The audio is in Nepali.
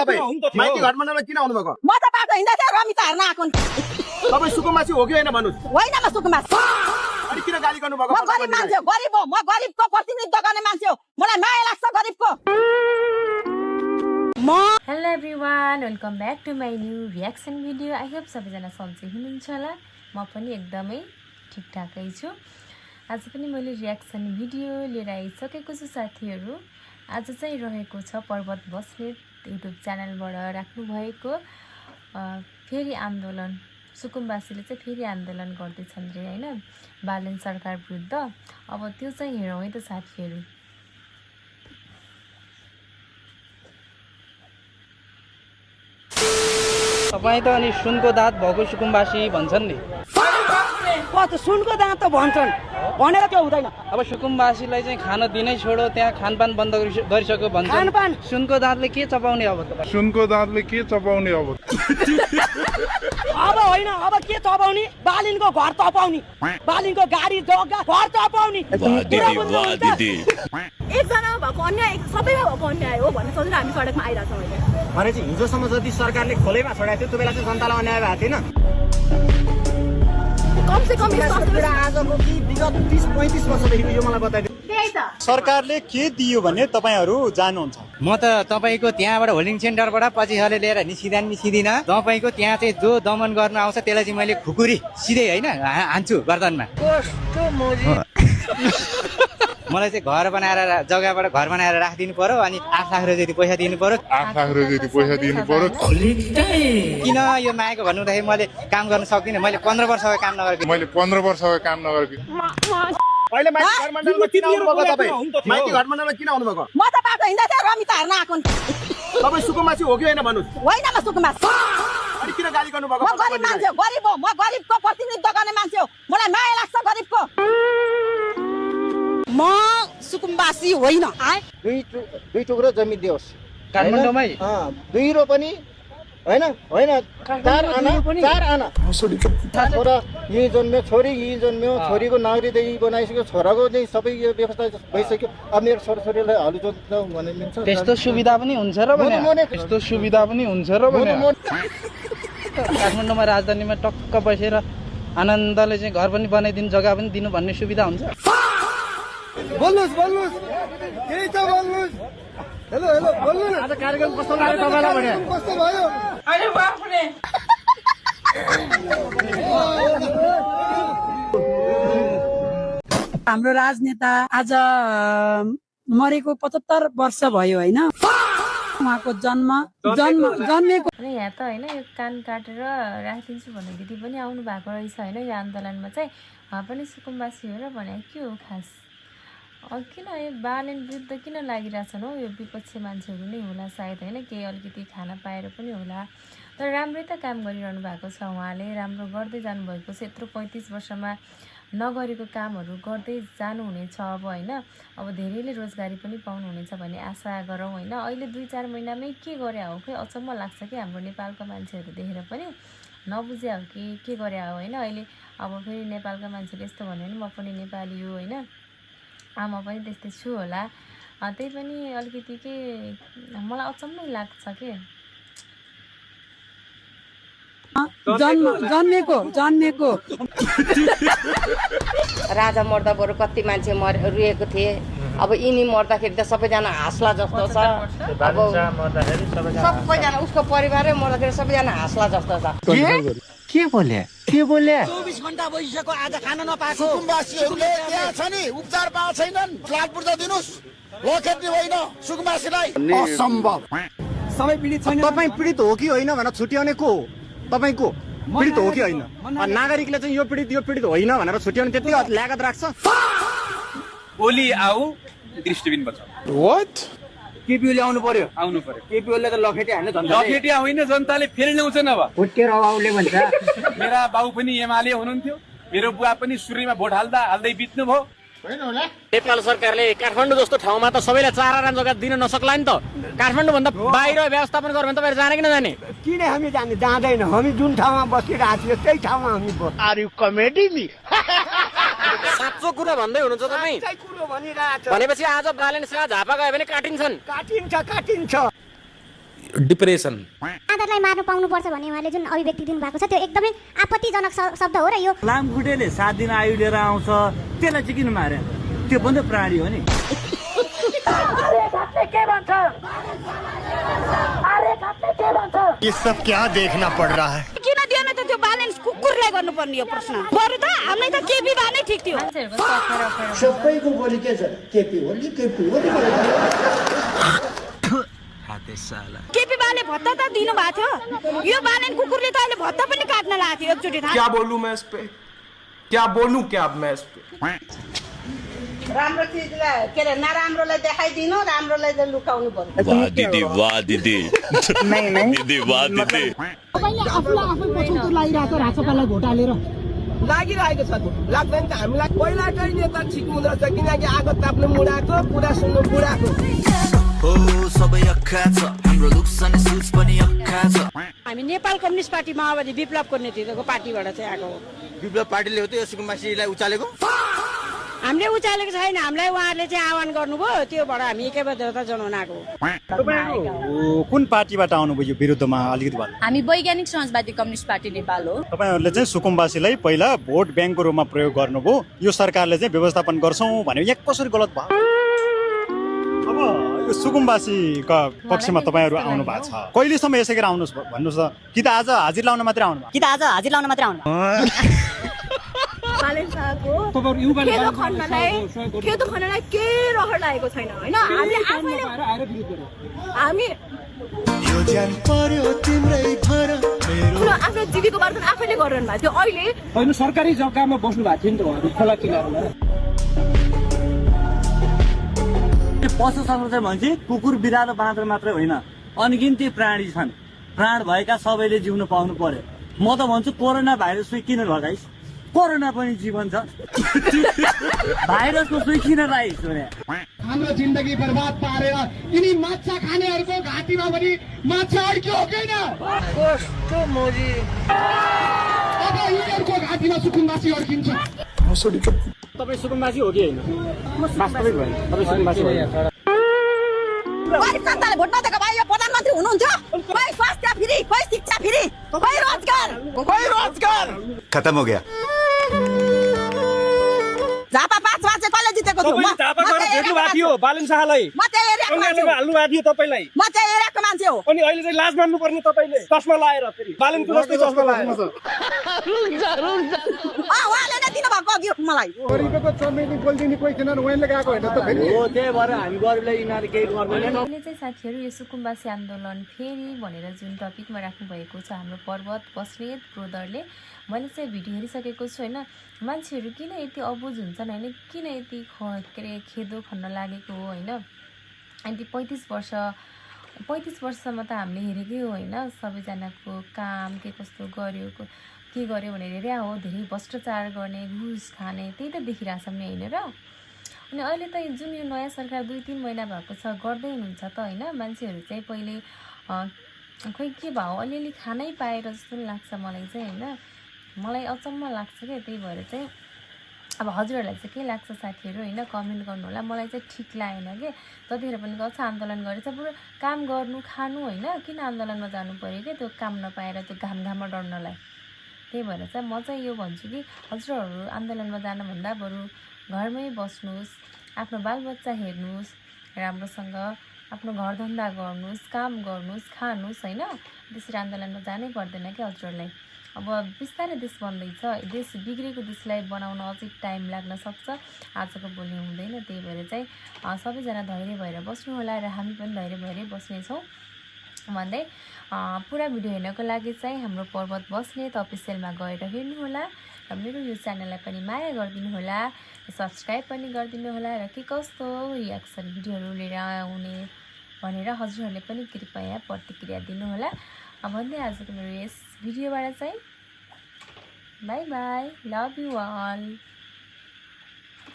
तपाईँ माइती घाट मण्डलमा किन आउनु भएको म त बाटो हिँड्दै थिएँ रमिता हेर्न आएको नि तपाईँ सुकुम्बासी हो कि होइन भन्नुहोस् होइन म सुकुम्बासी अनि किन गाली गर्नु भएको म गरिब मान्छे हो गरिब हो म गरिबको प्रतिनिधित्व गर्ने मान्छे हो मलाई माया लाग्छ गरिबको hello everyone welcome back to my new reaction video I hope सबैजना सन्चै हुनुहुन्छ होला म पनि एकदमै ठिकठाकै छु आज पनि मैले रियाक्सन भिडियो लिएर आइसकेको छु साथीहरू आज चाहिँ रहेको छ पर्वत बस्नेत युट्युब च्यानलबाट राख्नुभएको फेरि आन्दोलन सुकुम्बासीले चाहिँ फेरि आन्दोलन गर्दैछन् रे हैन बालन सरकार विरुद्ध अब त्यो चाहिँ हेरौँ है त साथीहरू तपाईं त अनि सुनको दाँत भएको सुकुम्बासी भन्छन् नि सुनको दाँत त भन्छन् भनेर त्यो हुँदैन अब सुकुम्बासीलाई चाहिँ खान दिनै छोडो त्यहाँ खानपान बन्द गरिसक्यो भन्छन् सुनको दाँतले के चपाउने अब तपाईँ सुनको दाँतले के चपाउने अब अब होइन अब के चपाउने बालिनको घर चपाउने बालिनको गाडी जग्गा घर चपाउने एकजना भएको अन्याय सबैमा भएको अन्याय हो भन्ने सोचेर हामी सडकमा आइरहेको छौँ अहिले भने चाहिँ हिजोसम्म जति सरकारले खोलेमा छोडाएको थियो त्यो बेला चाहिँ जनतालाई अन्याय भएको थिएन कमसेकम आजको कि विगत 30-35 वर्षदेखि यो मलाई बताइदिनु त्यही त सरकारले के दियो भन्ने तपाईँहरू जान्नुहुन्छ म त तपाईँको त्यहाँबाट होल्डिङ सेन्टरबाट पछि हले लिएर निस्किदिनँ तपाईँको त्यहाँ चाहिँ जो दमन गर्न आउँछ त्यसलाई चाहिँ मैले खुकुरी सिधै होइन हान्छु गर्दनमा मलाई चाहिँ घर बनाएर जग्गाबाट घर बनाएर राखिदिनु पर्यो अनि 8 लाख रुपियाँ जति पैसा दिनु पर्यो 8 लाख रुपियाँ जति पैसा दिनु पर्यो किन यो मागेको भन्नुहुँदाखेरि मैले काम गर्न सक्दिनँ मैले 15 वर्षको काम नगरेको अहिले माइती घाट मण्डलमा किन आउनु भएको तपाईँ माइती घाट मण्डलमा किन आउनु भएको म त बाटो हिँड्दै थिएँ रमिता हेर्न आएको नि तपाईँ सुकुम्बासी हो कि होइन भन्नुहोस् होइन म सुकुम्बासी अनि किन गाली गर्नु भएको म गरिब मान्छे हो गरिब हो म गरिबको प्रतिनिधित्व गर्ने मान्छे हो मलाई माया लाग्छ गरिबको म सुकुम्बासी होइन दुई टुक्रो जमिन दियोस् काठमाडौँमै 2 रोपनी होइन 4 आना छोरा यही जन्म्यो छोरी यही जन्म्यो छोरीको नागरिकदेखि बनाइसक्यो छोराको चाहिँ सबै यो व्यवस्था भइसक्यो अब मेरो छोराछोरीलाई हालु जोत्न भन्ने मिल्छ त्यस्तो सुविधा पनि हुन्छ र भने त्यस्तो सुविधा पनि हुन्छ र भने काठमाडौँमा राजधानीमा टक्क बसेर आनन्दले चाहिँ घर पनि बनाइदिनु जग्गा पनि दिनु भन्ने सुविधा हुन्छ बोल्नुस् केही त बोल्नुस् हेलो बोल्नु न आज कार्यक्रम कस्तो लाग्यो तपाईलाई भने कस्तो भयो अरे बाप रे हाम्रो राजनेता आज मरेको 75 वर्ष भयो हैन उहाँको जन्मेको यहाँ त हैन यो कान काटेर राखिदिन्छु भन्ने दिदी पनि आउनु भएको रहेछ हैन यो आन्दोलनमा चाहिँ उहाँ पनि सुकुम्बासी हो र भने के हो खास किन यो बालन विरुद्ध किन लागिरहेछन् हो यो विपक्षी मान्छेहरू नै होला सायद होइन केही अलिकति खाना पाएर पनि होला तर राम्रै त काम गरिरहनु भएको छ उहाँले राम्रो गर्दै जानुभएको छ यत्रो 35 वर्षमा नगरेको कामहरू गर्दै जानुहुनेछ अब होइन अब धेरैले रोजगारी पनि पाउनुहुनेछ भन्ने आशा गरौँ होइन अहिले 2-4 महिनामै के गरे हो खै अचम्म लाग्छ कि हाम्रो नेपालका मान्छेहरू देखेर पनि नबुझे हो कि के गरे हो होइन अहिले अब फेरि नेपालका मान्छेले यस्तो भन्यो भने म पनि नेपाली हो होइन म पनि त्यस्तै छु होला त्यही पनि अलिकति के मलाई अचम्मै लाग्छ के जन्मेको राजा मर्दा बरु कति मान्छे रुएको थिए अब यिनी मर्दाखेरि त सबैजना हाँस्ला जस्तो छ अब सबैजना उसको परिवारै मर्दाखेरि सबैजना हाँस्ला जस्तो छ के बोले 24 घण्टा भइसक्यो आज खान नपाएको सुकुम्बासीहरूले त्यहाँ छ नि उपचार पाएको छैनन् फ्ल्याट पुर्जा दिनुस् लोकेट्ने होइन सुकुम्बासीलाई असम्भव सबै पीडित छैन तपाईँ पीडित हो कि होइन भनेर छुट्याउने को हो तपाईँको पीडित हो कि होइन नागरिकले चाहिँ यो पीडित होइन भनेर छुट्याउने त्यति लागत राख्छ ओली आऊ दृष्टिबिन बचाऊ व्हाट केपीओले आउनु पर्यो केपीओले त लखेटी हाल्ने लखेटिया होइन जनताले फेरि ल्याउँछन् अब फुटेर आउले भन्छ मेरा बाउ पनि एमाले हुनुहुन्थ्यो मेरो बुवा पनि सुरुमा भोट हाल्दै बित्नु भयो नेपाल सरकारले काठमाडौँ जस्तो ठाउँमा त सबैलाई 4 आना जग्गा दिन नसक्ला नि त काठमाडौँ भन्दा बाहिर व्यवस्थापन गर्यो भने तपाईहरु जाने कि नजाने किन हामी जाँदैन हामी जुन ठाउँमा बसिरहेको छौँ त्यही ठाउँमा हामी आर यु कमेडी मी साँचो कुरा भन्दै हुनुहुन्छ तपाई कुरो भनिरहेछ भनेपछि आज बालेन शाह झापा गयो भने काटिन्छ डिप्रेसन। आदरलाई मार्नु पाउनुपर्छ भन्ने उहाँले जुन अभिव्यक्ति दिनुभएको छ त्यो एकदमै आपत्तिजनक शब्द हो र यो लामखुट्टेले 7 दिन आयु लिएर आउँछ त्यसलाई चाहिँ किन मारे त्यो पनि त प्राणी हो नि ये सब क्या देखना पड़ रहा है किन दिएन त त्यो ब्यालेन्स कुकुरलाई गर्नुपर्ने यो प्रश्न बरु त हामीलाई त केपी बा नै ठिक थियो सबैको बोली के छ केपी हो नि केपी हो नि केपी बाले भत्ता त दिनु भएको थियो यो ब्यालेन्स कुकुरले त अहिले भत्ता पनि काट्न लागेको थियो एकचोटि क्या बोलूं मैं इस पे क्या बोलूं क्या मैं इस पे राम्रो चिजलाई के अरे नराम्रोलाई देखाइदिनु राम्रोलाई चाहिँ लुकाउनु पर्छ वाह दिदी वाह दिदी दिदी वाह दिदी आफूलाई आफै पछौतो लागिरहेको राजसभालाई भोट हालेर लागिरहेको छ लाग्दैन त हामीलाई पहिलाकै नेता ठिक हुँदो रहेछ किनकि आगो ताप्नु मुडाको कुरा सुन्नु बुढाको हो सबै अक्खा छ हाम्रो लुक्स अनि सुच पनि अक्खा छ हामी नेपाल कम्युनिस्ट पार्टी माओवादी विप्लवको नेतृत्वको पार्टीबाट चाहिँ आएको हो विप्लव पार्टीले हो त यो सुकुम्बासीलाई उचालेको हामीले उचालेको छैन हामीलाई उहाँहरूले चाहिँ आह्वान गर्नुभयो त्योबाट हामी एकैबद्धता जनाउन आएको तपाईहरु कुन पार्टीबाट आउनुभयो विरुद्धमा अलिकति भन्नु हामी वैज्ञानिक समाजवादी कम्युनिस्ट पार्टी नेपाल हो तपाईहरुले चाहिँ सुकुम्बासीलाई पहिला भोट ब्याङ्कको रूपमा प्रयोग गर्नुभयो यो सरकारले चाहिँ व्यवस्थापन गर्छौं भन्यो एक कसरी गलत भयो अब यो सुकुम्बासीका पक्षमा तपाईहरु आउनु भएको छ कहिलेसम्म यसैगरी आउनुस् भन्नुस् त कि त आज हाजिर लाउन मात्रै आउनु कि त आज हाजिर लाउन मात्रै आउनु खेदो खन्नलाई के रहर लागेको छैन हैन हामी आफैले हामी यो ज्यान पर्यो तिम्रै भर मेरो आफ्नो जीविकोपार्जन आफैले गरिरहनु भएको थियो अहिले हैन सरकारी जग्गामा बस्नु भएको थियो नि त उहाँहरु खोला किनारमा पशु संरक्षण भन्छ कुकुर बिरालो बाँदर मात्रै होइन अनगिन्ती प्राणी छन् प्राण भएका सबैले जिउन पाउनु पर्यो म त भन्छु कोरोना भाइरसले किन लगाइस् कोरोना पनि जीवन छ भाइरसको सुई किन लगाइस् हाम्रो जिन्दगी बर्बाद पारेर यिनी माछा खानेहरूको घाँटीमा पनि माछा अड्क्यो हो किन कस्तो मोजी अब यिनीहरूको घाँटीमा सुकुम्बासी अड्किन्छ तपाईँ सुकुम्बासी हो कि होइन वास्तविक भयो तपाईँ सुकुम्बासी होइन गरिब जनताले भोट नदिएको भए यो प्रधानमन्त्री हुनुहुन्थ्यो खै स्वास्थ्य फ्री खै शिक्षा फ्री खै रोजगार खत्म हो गया झापा 5 मा चाहिँ कसले जितेको थियो झापा गएर भेट्नु भएको थियो बालन शाहलाई म चाहिँ एरियाको मान्छे हो हाल्नु भएको थियो तपाईलाई म चाहिँ एरियाको मान्छे हो अनि अहिले चाहिँ लाज मान्नु पर्ने तपाईले चस्मा लाएर फेरि बालनको जस्तै चस्मा लाएर उहाँले नै दिनु भएको अघि मलाई गरिबको चमेली बोल्दिने कोही थिएन उहाँले गएको होइन त फेरि हो त्यही भएर हामी गरिबलाई यिनीहरू केही गर्दैन अहिले चाहिँ साथीहरू यो सुकुम्बासी आन्दोलन फेरि भनेर जुन टपिकमा राख्नु भएको छ हाम्रो पर्वत बस्नेत ब्रोदरले मैले चाहिँ भिडियो हेरिसकेको छु होइन मान्छेहरू किन यति अबुझ हुन्छन् होइन किन यति के अरे खेदो खन्न लागेको हो होइन अनि 35 वर्षसम्म त हामीले हेरेकै हो होइन सबैजनाको काम के कस्तो गर्यो के गर्यो भनेर हेरे हो धेरै भ्रष्टाचार गर्ने घुस खाने त्यही त देखिरहेछ नि होइन र अनि अहिले त जुन यो नयाँ सरकार 2-3 महिना भएको छ गर्दै हुनुहुन्छ त होइन मान्छेहरू चाहिँ पहिले खोइ के भयो अलिअलि खानै पाएर जस्तो लाग्छ मलाई चाहिँ होइन मलाई अचम्म लाग्छ क्या त्यही भएर चाहिँ अब हजुरहरूलाई चाहिँ के लाग्छ साथीहरू होइन कमेन्ट गर्नु होला मलाई चाहिँ ठिक लागेन के जतिखेर पनि गर्छ आन्दोलन गरेछ पुरो काम गर्नु खानु होइन किन आन्दोलनमा जानु पर्यो क्या त्यो काम नपाएर त्यो घाममा डढ्नलाई त्यही भएर चाहिँ म चाहिँ यो भन्छु कि हजुरहरू आन्दोलनमा जानुभन्दा बरु घरमै बस्नुहोस् आफ्नो बालबच्चा हेर्नुहोस् राम्रोसँग आफ्नो घरधन्दा गर्नुहोस् काम गर्नुहोस् खानुहोस् होइन त्यसरी आन्दोलनमा जानै पर्दैन क्या हजुरहरूलाई अब बिस्तारै देश बन्दैछ देश बिग्रेको देशलाई बनाउन अझै टाइम लाग्न सक्छ आजको भोलि हुँदैन त्यही भएर चाहिँ सबैजना धैर्य भएर बस्नु होला र हामी पनि धैर्य भएरै बस्नेछौँ भन्दै पुरा भिडियो हेर्नको लागि चाहिँ हाम्रो पर्वत बस्नेत अफिसियलमा गएर हेर्नु होला र मेरो यो च्यानललाई पनि माया गरिदिनु होला सब्सक्राइब पनि गरिदिनु होला र के कस्तो रियाक्सन भिडियोहरू लिएर आउने भनेर हजुरहरूले पनि कृपया प्रतिक्रिया दिनु होला भन्दै आजको मेरो यस भिडियोबाट चाहिँ bye bye love you all